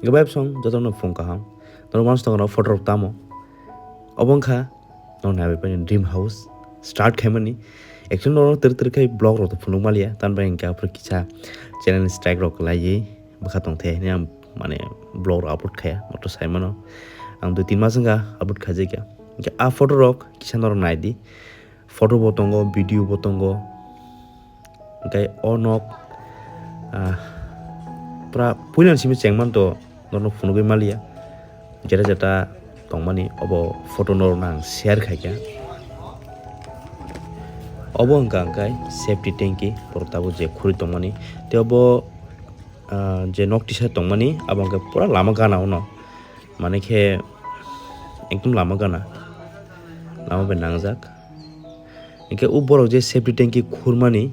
Gabay song joto no phone kaham. Nor manus to no photo of tamo. Obongkha no na be dream house start khamani. Actually no ter kai blog ro to phunu malia tan ba inka apro kicha channel strike ro kala ye bakha tong the ne mane blog upload khaya moto sai mano ang 2-3 mas nga upload khaje kya a photo rok kisa nor nai di photo botongo video botongo kai onok pra puilan simi chengman to no phunu ge malia jeta jeta tongmani obo photo nor nang share khaikya obo angkai safety tanki portabo je khuri tongmani te obo je nok tisa tongmani abangka pura lama gana uno mane khe ekdum lama gana lama be nangjak inke uborok je safety tanki khurmani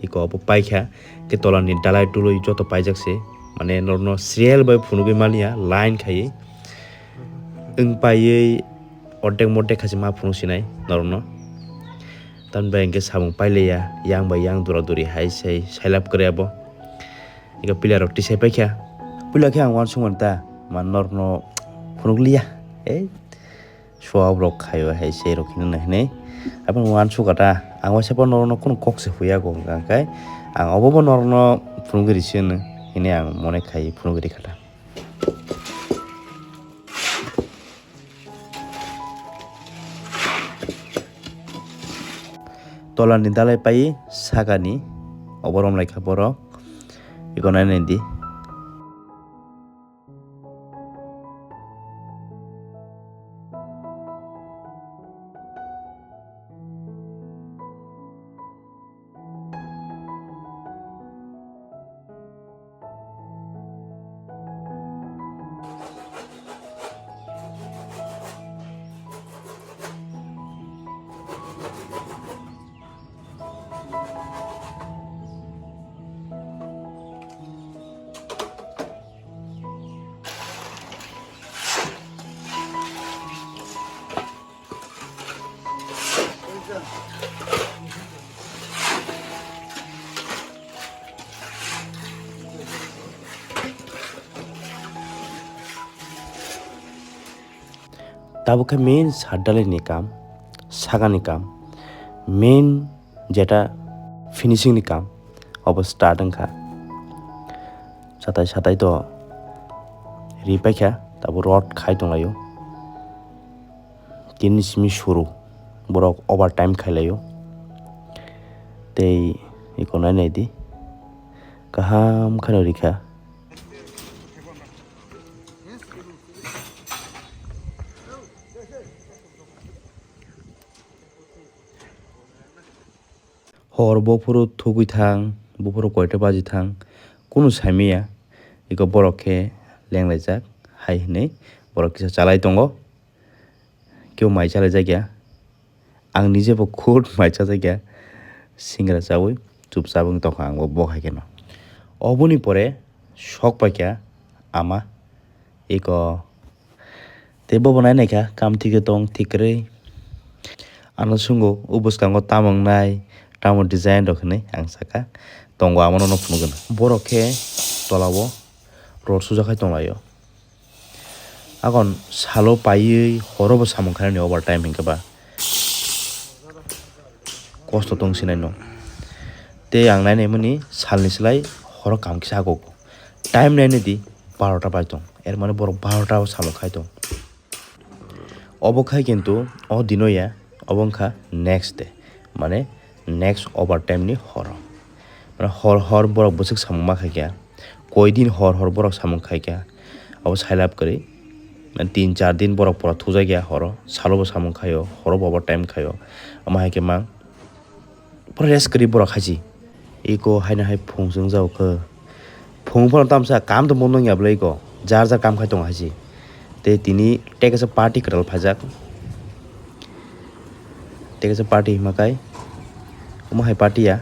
iko obo paikha ke tolani dalai tuloi joto paijakse mane norno serial by phunugi malia line khai paiye ordek modek khasi ma phunu sinai norno tan ba engke samung paileya yang ba yang dura duri hai sai sailap kore abo ika pilar rok tisai paikha pula khe ang wan sunganta man norno phunukliya soab rok khayo hai sei rok hinu nahne apan wan sugata ang wa sepa norno kun kokse huya go gangkai ang obo norno phunugiri sin hine ang mone khai phunugiri khata tolani dalai pai sagani oborom laika borok ikonai nendi tabo ke main sadale ni kam sagani kam main jeta finishing ni kam obo start angkha satai to ripaikha tabo rod khai tonglayo tini simi shuru borok overtime khailayo tei ikonai nei di kaham khano rikha hor boforo thugui thang boforo koita baji thang kuno saimiya iko borok khe lenglaijak hai hinui borok kisa chalai tongo keu mai chalai jakya ang nije bo khud mai chajakya singra chawi chupchap ong tongkha ang bo bokhai keno oboni pore shok paikya ama iko tebo bonai naikha kam thike tong thikrei ano sungo ubuskango tamong nai tamo design rok hinui ang saka tongo amo no phunugana borok khe tolao rod sujakhai tonglayo agon salo paiyi horobo samung khainani overtime hingka ba kosto tong sinai no te ang nai mani salni silai horo kam kisa go time nai di 12টা paitong er mane borok 12টা samung khai tong obo khai kintu o dinoya obongkha next day mane next overtime ni horo mane hor borok busuk samung ma khaikya koi din hor borok samung khaikya abo sailap kori 3-4 दिन borok pora thujakya horo salobo samung khayo horobo overtime khayo ama haike mang pura rest kori borok khaji iko haina hai phungjung jau khe phungphor tamsa kam to monong yablai ko jar kam khai tong haji te tini take as a party kral phajak take as a party makai uma hai party ya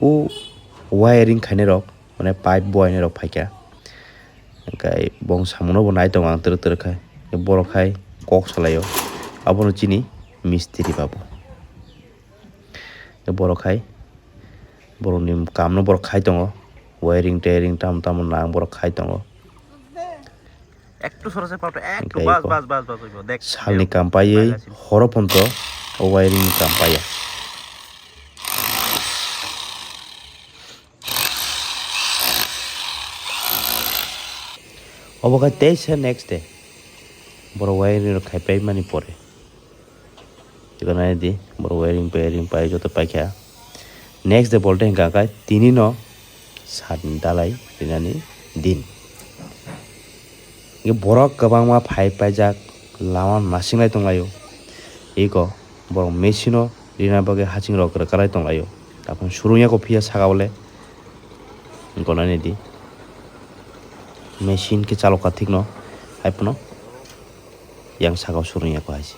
u wiring khaine rok mane pipe boy ne rok phaikya kai bong samuno bo nai tong ang ter khai borok khai kok salayo abono chini mistri babu borok khai borok nim kam no borok khai tongo wiring tearing tam nang borok khai tongo একটু সরাসরি পাউটা একটু Okay, বাস ko. বাস বাস বাস হইব দেখ Salni kampanye horoponto wiring kampanye. Oboka teise next day. Boro wiring ro khaipai mani pore. Ikona di boro wiring pai joto pai kya. Next day bolte hingka kai tini no sadin dalai dinani din. Ge borok kabang ma phai pai jak lawan nasinglai tonglayo. Iko borok machine rina bage haching rok kalai tonglayo. Tapon surunya ko phia sagawle. Ikona di machine ke chaloka thik no haipno yang sagaw surunya ko haisi.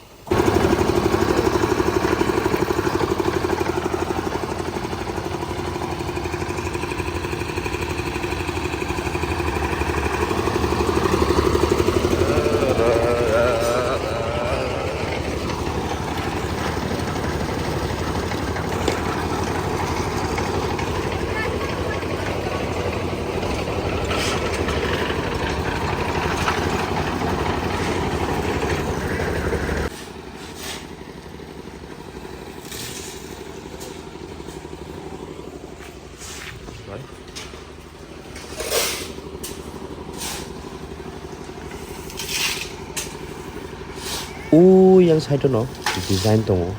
Yang side no design tongo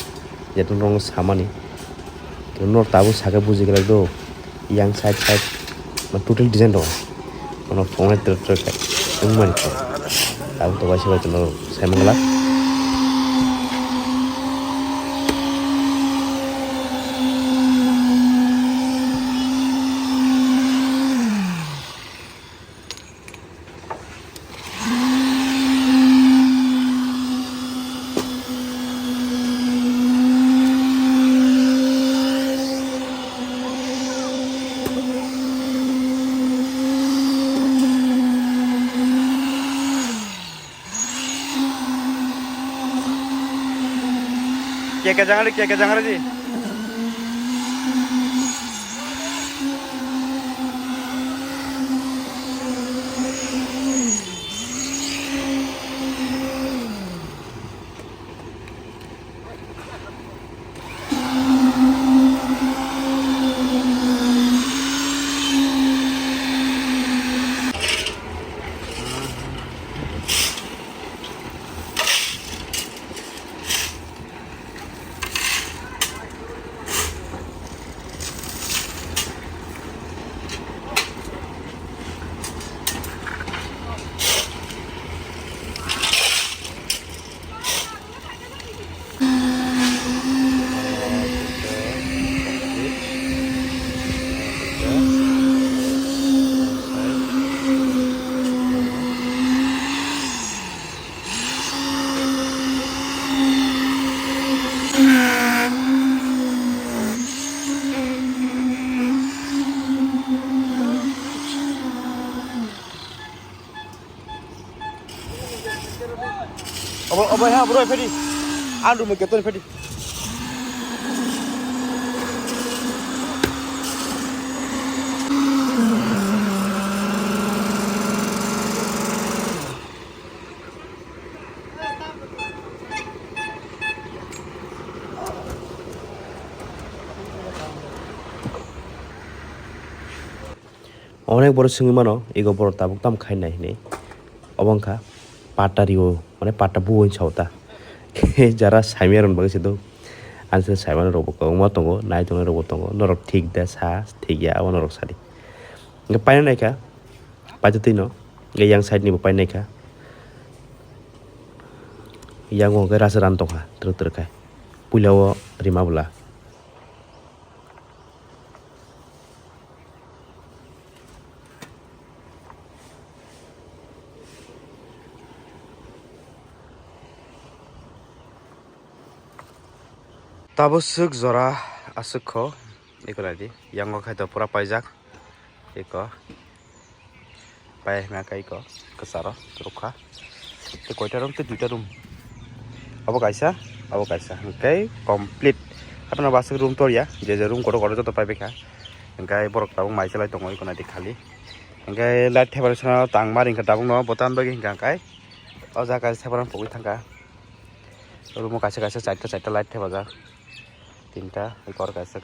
jeton rong samani nor tabu saga buji gela do yang side total design do ono phone ter kai umman ko tabu to basi basi no samangla क्या jangan ji Apa ya bro Fedi andu mo keton Fedi অনেক বড় সিঙ্গি মানো এগো বড় তাবুক তাম খাই নাই নে অবংখা পাটারিও মানে পাটা বুইন সাউতা যারা সাইমিয়ারন বাগিছে তো আনসে সাইমান রবো কংমা তঙ্গো নাই তঙ্গো রবো তঙ্গো নরক ঠিক দে সা ঠিক ya আবার নরক সারি পাইনা নাইকা পাইতে ন yang side ni paই নাইকা yang go rasa ran tongha ter kai pulawo rima bula tabusuk zora asukho ikola di yang go khaito pura paijak iko pai ma kai ko kesaro rukha te koita room te duita room abo kaisa okay complete apna basuk room tor ya je room kodo joto pai bekha enkai borok tabung mai chalai tongo ikona di khali hingke light thebar sana tang mari hingke tabung no botan bagi hingka kai o jaga separang pogoi thangka rumo kaisa kaisa 4ta light thebajak 3ta kor kaisa